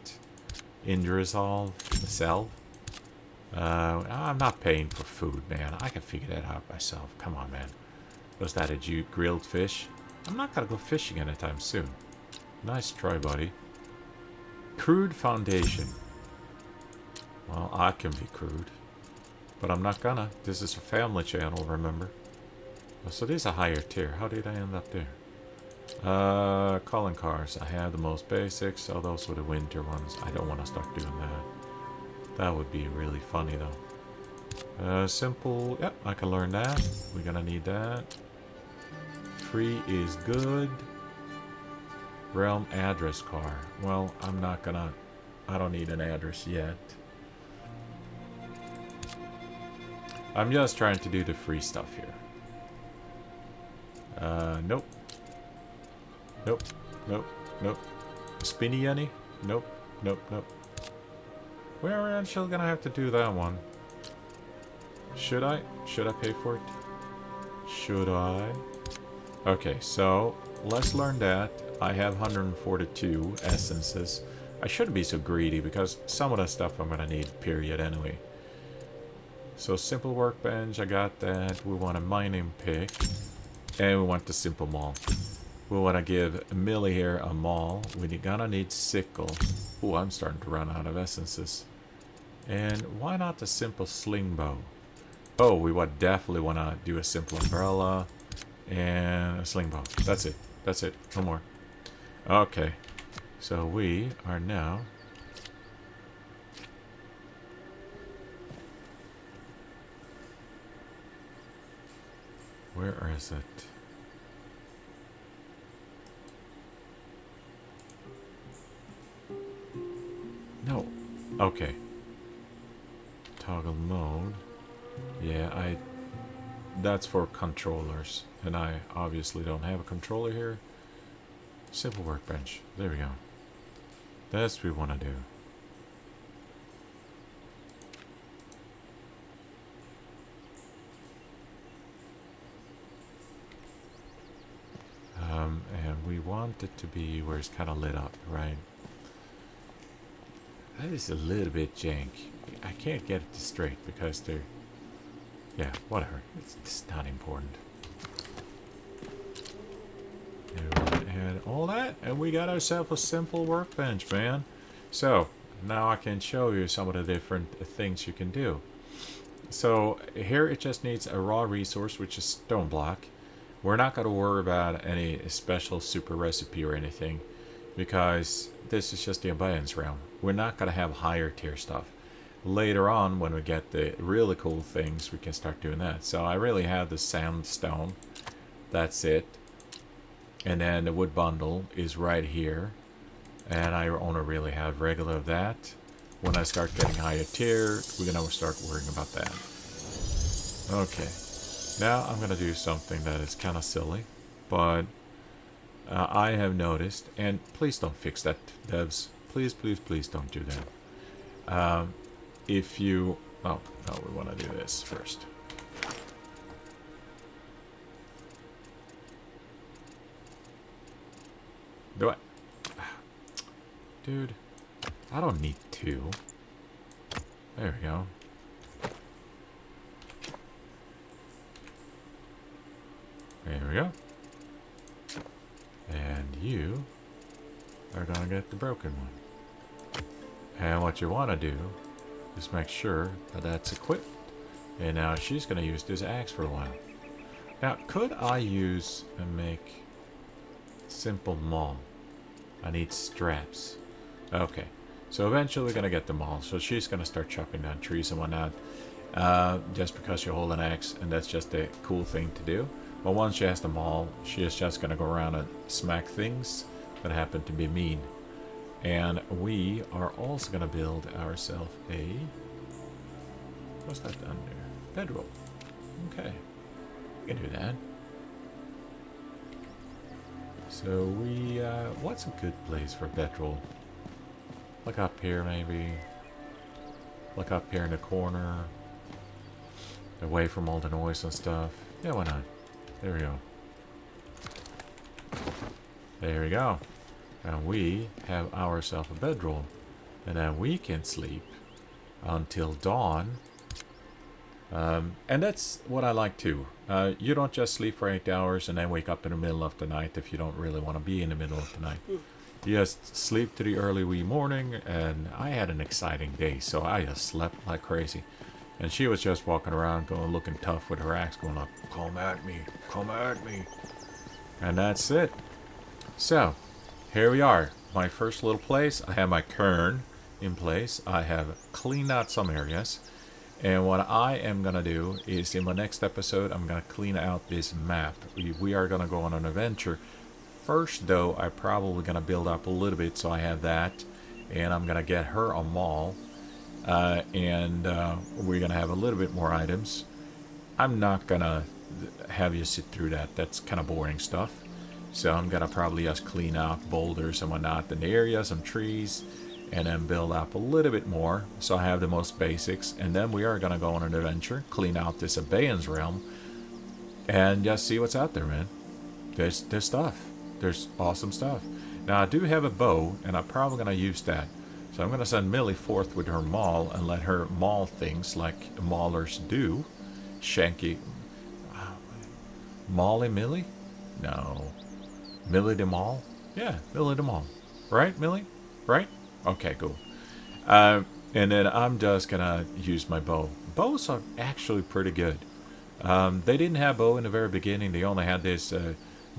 Resolve, salve. I'm not paying for food, man. I can figure that out myself. Come on, man. Was that a grilled fish? I'm not gonna go fishing anytime soon. Nice try, buddy. Crude foundation. Well, I can be crude. But I'm not gonna. This is a family channel, remember? So this is a higher tier. How did I end up there? Calling cars. I have the most basics, so those were the winter ones. I don't want to start doing that. That would be really funny though. Simple. Yep, I can learn that. We're gonna need that. Free is good. Realm address car. Well, I'm not gonna... I don't need an address yet. I'm just trying to do the free stuff here. Nope. Nope. Nope. Nope. Spinny any? Nope. Nope. Nope. We're actually gonna have to do that one. Should I? Should I pay for it? Should I? Okay, so let's learn that. I have 142 essences. I shouldn't be so greedy because some of the stuff I'm gonna need, period, anyway. So simple workbench, I got that. We want a mining pick. And we want the simple maul. We want to give Millie here a maul. We're gonna need sickle. Oh, I'm starting to run out of essences. And why not the simple sling bow? Oh, we would definitely want to do a simple umbrella and a sling bow. That's it. That's it. No more. Okay. So we are now... Where is it? No. Okay. Toggle mode. Yeah, that's for controllers. And I obviously don't have a controller here. Simple workbench. There we go. That's what we want to do. And we want it to be where it's kind of lit up, right? That is a little bit jank. I can't get it straight because they're... Yeah, whatever. It's not important. And all that, and we got ourselves a simple workbench, man. So, now I can show you some of the different things you can do. So, here it just needs a raw resource, which is stone block. We're not going to worry about any special super recipe or anything, because this is just the abundance realm. We're not going to have higher tier stuff. Later on, when we get the really cool things, we can start doing that. So I really have the sandstone. That's it. And then the wood bundle is right here. And I only really have regular of that. When I start getting higher tier, we're going to start worrying about that. Okay. Now I'm going to do something that is kind of silly. But I have noticed, and please don't fix that, devs. Please, please, please don't do that. If you... Oh, no, we want to do this first. Do I... Dude, I don't need two. There we go. There we go. And you are going to get the broken one. And what you want to do is make sure that that's equipped. And now she's going to use this axe for a while. Now, could I use and make simple maul? I need straps. Okay. So eventually we're going to get them all. So she's going to start chopping down trees and whatnot. Just because you hold an axe, and that's just a cool thing to do. But once she has them all, she is just going to go around and smack things that happen to be mean. And we are also going to build ourselves a... What's that down there? Bedroll. Okay. We can do that. So we... what's a good place for bedroll? Look up here, maybe. Look up here in the corner. Away from all the noise and stuff. Yeah, why not? There we go. There we go. And we have ourselves a bedroll. And then we can sleep until dawn. And that's what I like too. You don't just sleep for 8 hours and then wake up in the middle of the night if you don't really want to be in the middle of the night. You just sleep to the early wee morning, and I had an exciting day, so I just slept like crazy. And she was just walking around going looking tough with her axe going up, come at me, come at me. And that's it. So, here we are. My first little place. I have my cairn in place. I have cleaned out some areas. And what I am going to do is in my next episode, I'm going to clean out this map. We are going to go on an adventure. First, though, I'm probably going to build up a little bit so I have that. And I'm going to get her a mall. And we're going to have a little bit more items. I'm not going to have you sit through that. That's kind of boring stuff. So I'm going to probably just clean out boulders and whatnot in the area, some trees, and then build up a little bit more. So I have the most basics. And then we are going to go on an adventure, clean out this Abeyance realm, and just see what's out there, man. There's stuff. There's awesome stuff. Now, I do have a bow, and I'm probably going to use that. So I'm going to send Millie forth with her maul and let her maul things like maulers do. Shanky. Molly Millie? No. Millie the Maul? Yeah, Millie the Maul. Right, Millie? Right? Okay, cool. And then I'm just going to use my bow. Bows are actually pretty good. They didn't have bow in the very beginning. They only had this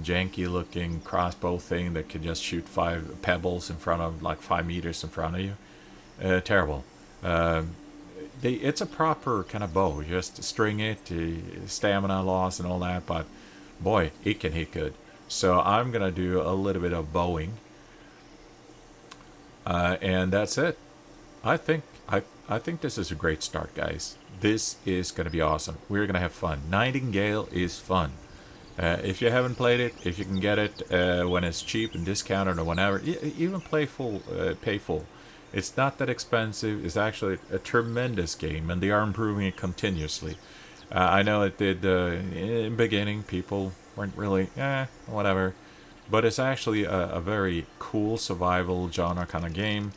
janky looking crossbow thing that could just shoot 5 pebbles in front of, like 5 meters in front of you. Terrible. It's a proper kind of bow. You just string it, stamina loss and all that, but boy, it can hit good. So I'm going to do a little bit of bowing. And that's it. I think this is a great start, guys. This is going to be awesome. We're going to have fun. Nightingale is fun. If you haven't played it, if you can get it when it's cheap and discounted or whenever, even pay full. It's not that expensive. It's actually a tremendous game, and they are improving it continuously. I know it did in the beginning. People weren't really, whatever. But it's actually a very cool survival genre kind of game.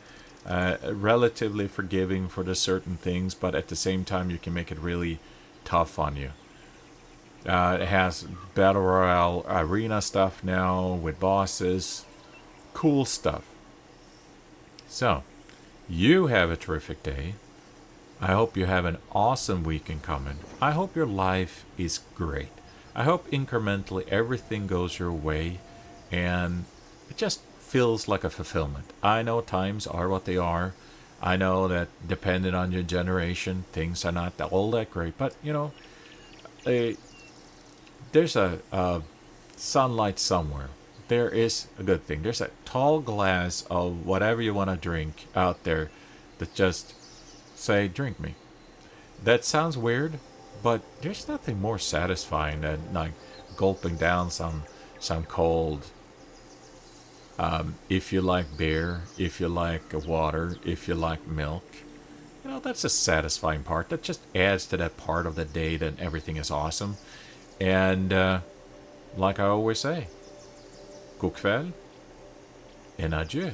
Relatively forgiving for the certain things, but at the same time, you can make it really tough on you. It has Battle Royale arena stuff now with bosses. Cool stuff. So, you have a terrific day. I hope you have an awesome weekend coming. I hope your life is great. I hope incrementally everything goes your way and it just feels like a fulfillment. I know times are what they are. I know that depending on your generation, things are not all that great. But, there's a sunlight somewhere. There is a good thing. There's a tall glass of whatever you want to drink out there that just say, drink me. That sounds weird, but there's nothing more satisfying than like gulping down some cold. If you like beer, if you like water, if you like milk, that's a satisfying part. That just adds to that part of the day that everything is awesome. And like I always say, god kväll and adieu.